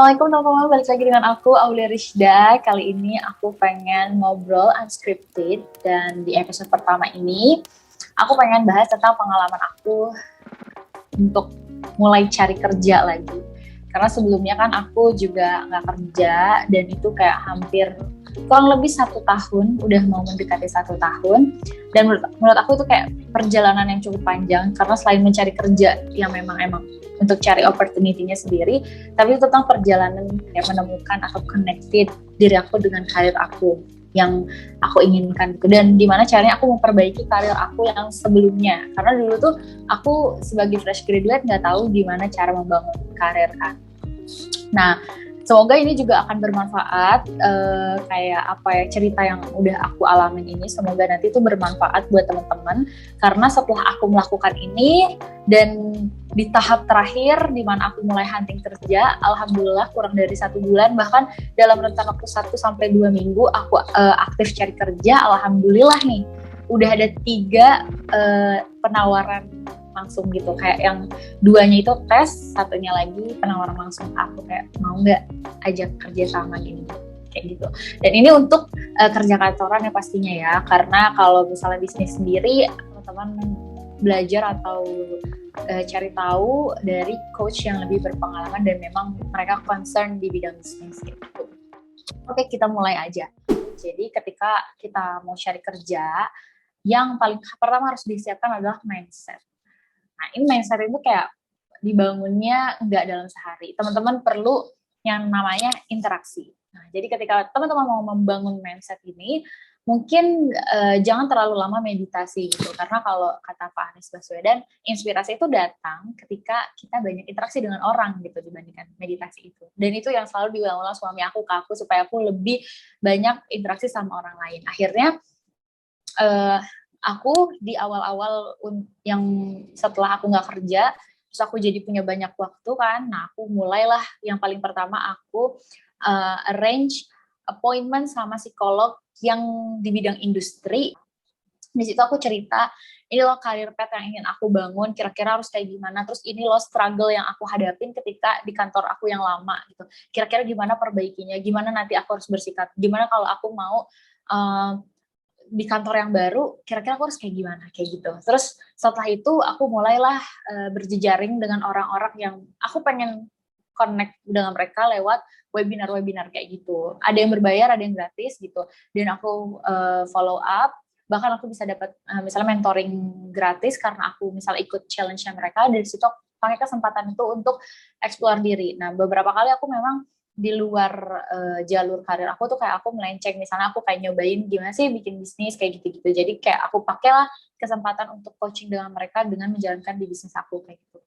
Assalamualaikum teman-teman, balik lagi dengan aku Aulia Rizda. Kali ini aku pengen ngobrol unscripted, dan di episode pertama ini aku pengen bahas tentang pengalaman aku untuk mulai cari kerja lagi. Karena sebelumnya kan aku juga nggak kerja, dan itu kayak hampir kurang lebih 1 tahun, udah mau mendekati 1 tahun. Dan menurut aku itu kayak perjalanan yang cukup panjang, karena selain mencari kerja yang memang untuk cari opportunity-nya sendiri, tapi itu tentang perjalanan kayak menemukan atau connected diri aku dengan karir aku yang aku inginkan gitu. Dan gimana caranya aku memperbaiki karir aku yang sebelumnya, karena dulu tuh aku sebagai fresh graduate nggak tahu gimana cara membangun karir kan. Nah, semoga ini juga akan bermanfaat, kayak apa ya, cerita yang udah aku alamin ini semoga nanti itu bermanfaat buat teman-teman, karena setelah aku melakukan ini dan di tahap terakhir di mana aku mulai hunting kerja, alhamdulillah kurang dari 1 bulan, bahkan dalam rentang waktu 1-2 minggu aku aktif cari kerja, alhamdulillah nih udah ada 3 penawaran langsung gitu, kayak yang 2-nya itu tes, 1-nya lagi penawaran langsung. Aku kayak mau nggak ajak kerja sama gini kayak gitu. Dan ini untuk kerja kantoran ya pastinya ya, karena kalau misalnya bisnis sendiri teman-teman belajar atau cari tahu dari coach yang lebih berpengalaman dan memang mereka concern di bidang bisnis gitu. Oke, kita mulai aja. Jadi ketika kita mau cari kerja, yang paling pertama harus disiapkan adalah mindset. Nah, ini mindset itu kayak dibangunnya nggak dalam sehari. Teman-teman perlu yang namanya interaksi. Nah, jadi ketika teman-teman mau membangun mindset ini, mungkin jangan terlalu lama meditasi gitu. Karena kalau kata Pak Anies Baswedan, inspirasi itu datang ketika kita banyak interaksi dengan orang gitu dibandingkan meditasi itu. Dan itu yang selalu diulang-ulang suami aku ke aku, supaya aku lebih banyak interaksi sama orang lain. Akhirnya aku di awal-awal yang setelah aku nggak kerja, terus aku jadi punya banyak waktu kan, nah aku mulailah yang paling pertama aku arrange appointment sama psikolog yang di bidang industri. Di situ aku cerita, ini loh career path yang ingin aku bangun, kira-kira harus kayak gimana, terus ini loh struggle yang aku hadapin ketika di kantor aku yang lama gitu, kira-kira gimana perbaikinya, gimana nanti aku harus bersikap, gimana kalau aku mau di kantor yang baru, kira-kira aku harus kayak gimana, kayak gitu. Terus setelah itu aku mulailah berjejaring dengan orang-orang yang aku pengen connect dengan mereka lewat webinar-webinar kayak gitu. Ada yang berbayar, ada yang gratis gitu. Dan aku follow up, bahkan aku bisa dapat misalnya mentoring gratis karena aku misalnya ikut challenge-nya mereka. Dari situ aku pakai kesempatan itu untuk explore diri. Nah, beberapa kali aku memang di luar jalur karir aku tuh kayak aku melenceng, misalnya aku kayak nyobain gimana sih bikin bisnis kayak gitu-gitu. Jadi kayak aku pakailah kesempatan untuk coaching dengan mereka dengan menjalankan di bisnis aku kayak gitu.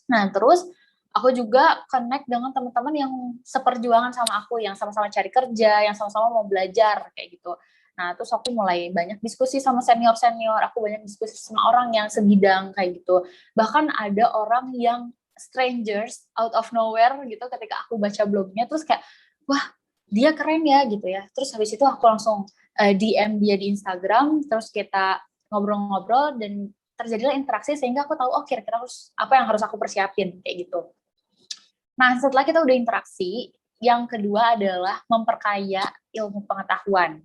Nah, terus aku juga connect dengan teman-teman yang seperjuangan sama aku, yang sama-sama cari kerja, yang sama-sama mau belajar kayak gitu. Nah, terus aku mulai banyak diskusi sama senior-senior, aku banyak diskusi sama orang yang sebidang kayak gitu. Bahkan ada orang yang strangers out of nowhere gitu, ketika aku baca blognya terus kayak, wah dia keren ya gitu ya. Terus habis itu aku langsung DM dia di Instagram, terus kita ngobrol-ngobrol dan terjadilah interaksi sehingga aku tahu oh kira-kira apa yang harus aku persiapin kayak gitu. Nah, setelah kita udah interaksi, yang kedua adalah memperkaya ilmu pengetahuan.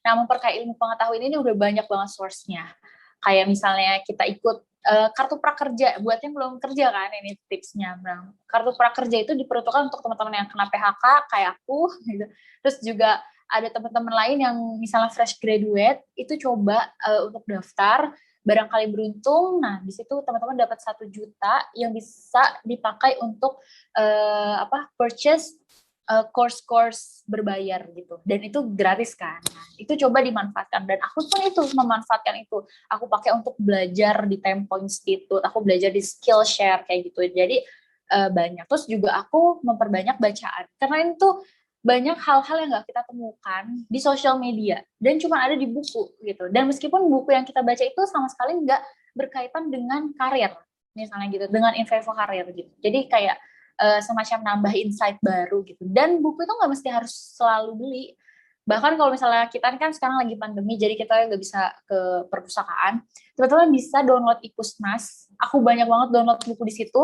Nah, memperkaya ilmu pengetahuan ini udah banyak banget source-nya. Kayak misalnya kita ikut kartu prakerja, buat yang belum kerja kan, ini tipsnya. Nah, kartu prakerja itu diperuntukkan untuk teman-teman yang kena PHK kayak aku gitu. Terus juga ada teman-teman lain yang misalnya fresh graduate, itu coba untuk daftar, barangkali beruntung. Nah, di situ teman-teman dapat 1 juta yang bisa dipakai untuk purchase course-course berbayar gitu, dan itu gratis kan. Nah, itu coba dimanfaatkan, dan aku pun itu memanfaatkan itu. Aku pakai untuk belajar di Tempo Institute, aku belajar di Skillshare kayak gitu. Jadi banyak. Terus juga aku memperbanyak bacaan, karena itu banyak hal-hal yang nggak kita temukan di sosial media dan cuma ada di buku gitu. Dan meskipun buku yang kita baca itu sama sekali nggak berkaitan dengan karir, misalnya gitu, dengan info karir gitu. Jadi kayak semacam nambah insight baru gitu. Dan buku itu nggak mesti harus selalu beli. Bahkan kalau misalnya kita kan sekarang lagi pandemi, jadi kita nggak bisa ke perpustakaan, teman-teman bisa download iPusnas. Aku banyak banget download buku di situ.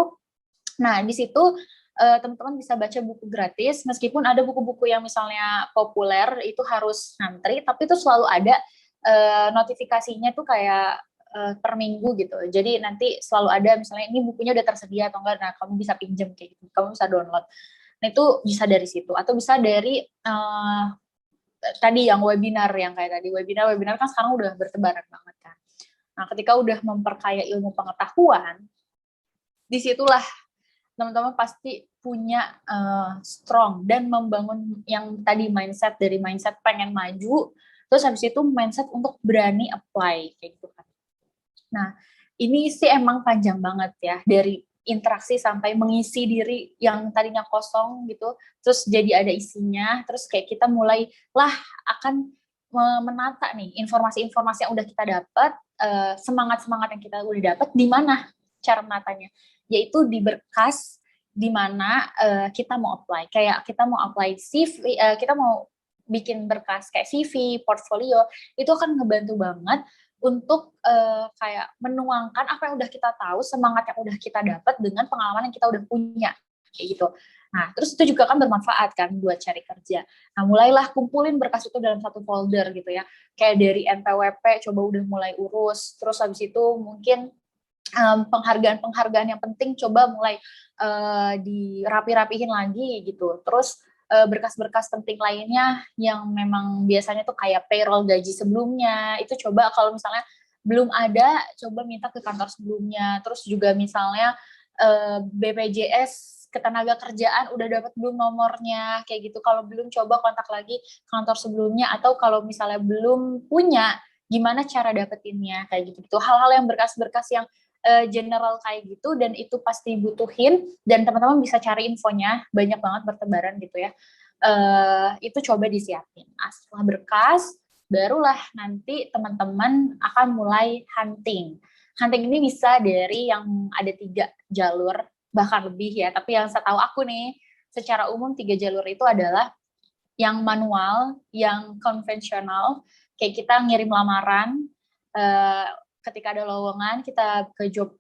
Nah, di situ teman-teman bisa baca buku gratis, meskipun ada buku-buku yang misalnya populer itu harus ngantri, tapi itu selalu ada notifikasinya tuh kayak per minggu gitu. Jadi nanti selalu ada misalnya ini bukunya udah tersedia atau enggak, nah kamu bisa pinjam kayak gitu, kamu bisa download. Nah itu bisa dari situ, atau bisa dari tadi yang webinar, yang kayak tadi webinar kan sekarang udah bertebaran banget kan. Nah ketika udah memperkaya ilmu pengetahuan, disitulah teman-teman pasti punya strong dan membangun yang tadi mindset, dari mindset pengen maju, terus habis itu mindset untuk berani apply kayak gitu kan. Nah ini sih emang panjang banget ya, dari interaksi sampai mengisi diri yang tadinya kosong gitu, terus jadi ada isinya, terus kayak kita mulai lah akan menata nih informasi-informasi yang udah kita dapat, semangat-semangat yang kita udah dapat, di mana cara menatanya, yaitu di berkas di mana kita mau apply. Kayak kita mau apply CV, kita mau bikin berkas kayak CV, portfolio, itu akan ngebantu banget untuk kayak menuangkan apa yang udah kita tahu, semangat yang udah kita dapat dengan pengalaman yang kita udah punya kayak gitu. Nah, terus itu juga kan bermanfaat kan buat cari kerja. Nah, mulailah kumpulin berkas itu dalam satu folder gitu ya. Kayak dari NPWP coba udah mulai urus, terus habis itu mungkin penghargaan-penghargaan yang penting coba mulai dirapi-rapihin lagi gitu. Terus berkas-berkas penting lainnya yang memang biasanya tuh kayak payroll gaji sebelumnya, itu coba kalau misalnya belum ada, coba minta ke kantor sebelumnya. Terus juga misalnya BPJS ketenaga kerjaan udah dapat belum nomornya, kayak gitu. Kalau belum, coba kontak lagi kantor sebelumnya, atau kalau misalnya belum punya, gimana cara dapetinnya, kayak gitu. Hal-hal yang berkas-berkas yang general kayak gitu, dan itu pasti butuhin, dan teman-teman bisa cari infonya, banyak banget bertebaran gitu ya. Itu coba disiapin. Nah, setelah berkas, barulah nanti teman-teman akan mulai hunting. Hunting ini bisa dari yang ada 3 jalur, bahkan lebih ya, tapi yang setahu aku nih, secara umum 3 jalur itu adalah yang manual, yang konvensional, kayak kita ngirim lamaran, ketika ada lowongan kita ke job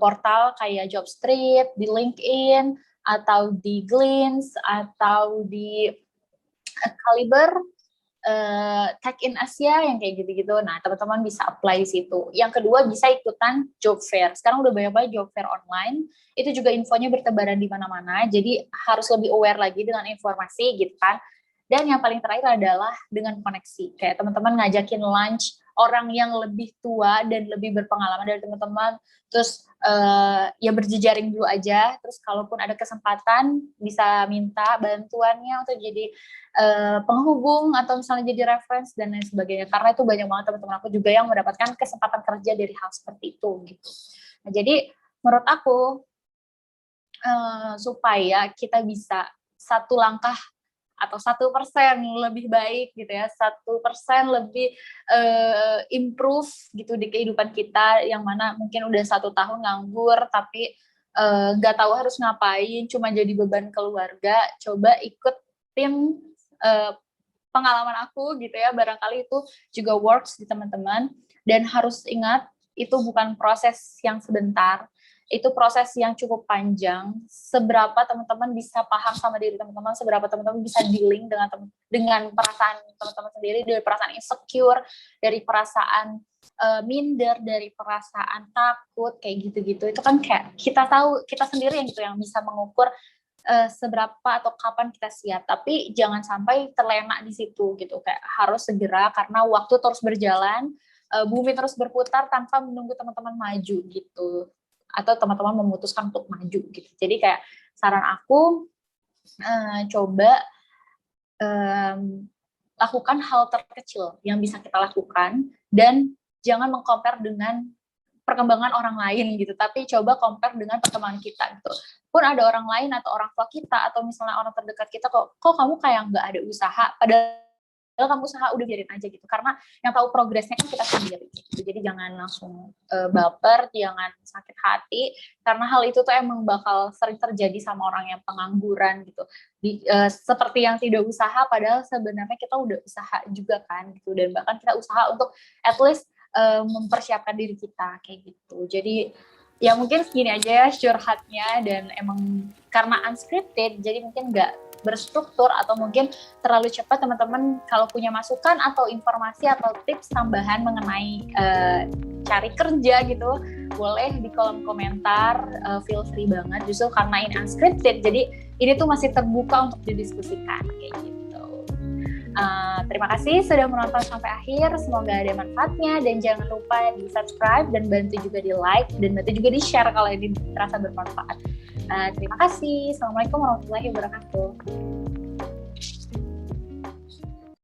portal kayak Jobstreet, di LinkedIn, atau di Glints, atau di Caliber, Tech in Asia, yang kayak gitu-gitu. Nah, teman-teman bisa apply di situ. Yang kedua, bisa ikutan job fair. Sekarang udah banyak banget job fair online. Itu juga infonya bertebaran di mana-mana. Jadi harus lebih aware lagi dengan informasi gitu kan. Dan yang paling terakhir adalah dengan koneksi. Kayak teman-teman ngajakin lunch orang yang lebih tua dan lebih berpengalaman dari teman-teman. Terus ya berjejaring dulu aja. Terus kalaupun ada kesempatan bisa minta bantuannya untuk jadi penghubung atau misalnya jadi reference dan lain sebagainya. Karena itu banyak banget teman-teman aku juga yang mendapatkan kesempatan kerja dari hal seperti itu gitu. Nah, jadi menurut aku supaya kita bisa satu langkah atau 1% lebih baik gitu ya, 1% lebih improve gitu di kehidupan kita, yang mana mungkin udah 1 tahun nganggur tapi nggak tahu harus ngapain, cuma jadi beban keluarga. Coba ikut tim pengalaman aku gitu ya, barangkali itu juga works di teman-teman. Dan harus ingat, itu bukan proses yang sebentar, itu proses yang cukup panjang. Seberapa teman-teman bisa paham sama diri teman-teman, seberapa teman-teman bisa dealing dengan perasaan teman-teman sendiri, dari perasaan insecure, dari perasaan minder, dari perasaan takut, kayak gitu-gitu. Itu kan kayak kita tahu, kita sendiri yang gitu yang bisa mengukur seberapa atau kapan kita siap. Tapi jangan sampai terlena di situ gitu, kayak harus segera, karena waktu terus berjalan, bumi terus berputar tanpa menunggu teman-teman maju gitu, atau teman-teman memutuskan untuk maju gitu. Jadi kayak saran aku, coba lakukan hal terkecil yang bisa kita lakukan, dan jangan meng-compare dengan perkembangan orang lain gitu, tapi coba compare dengan perkembangan kita gitu. Pun ada orang lain atau orang tua kita atau misalnya orang terdekat kita, kok kamu kayak nggak ada usaha, padahal kamu usaha, udah biarin aja gitu, karena yang tahu progresnya kan kita sendiri gitu. Jadi jangan langsung baper, jangan sakit hati, karena hal itu tuh emang bakal sering terjadi sama orang yang pengangguran gitu. Seperti yang tidak usaha, padahal sebenarnya kita udah usaha juga kan gitu, dan bahkan kita usaha untuk at least mempersiapkan diri kita kayak gitu. Jadi Ya mungkin segini aja ya curhatnya, dan emang karena unscripted jadi mungkin nggak berstruktur atau mungkin terlalu cepat. Teman-teman kalau punya masukan atau informasi atau tips tambahan mengenai cari kerja gitu, boleh di kolom komentar, feel free banget. Justru karena ini unscripted jadi ini tuh masih terbuka untuk didiskusikan kayak gitu. Terima kasih sudah menonton sampai akhir, semoga ada manfaatnya, dan jangan lupa di subscribe dan bantu juga di like dan bantu juga di share kalau ini terasa bermanfaat. Terima kasih. Assalamualaikum warahmatullahi wabarakatuh.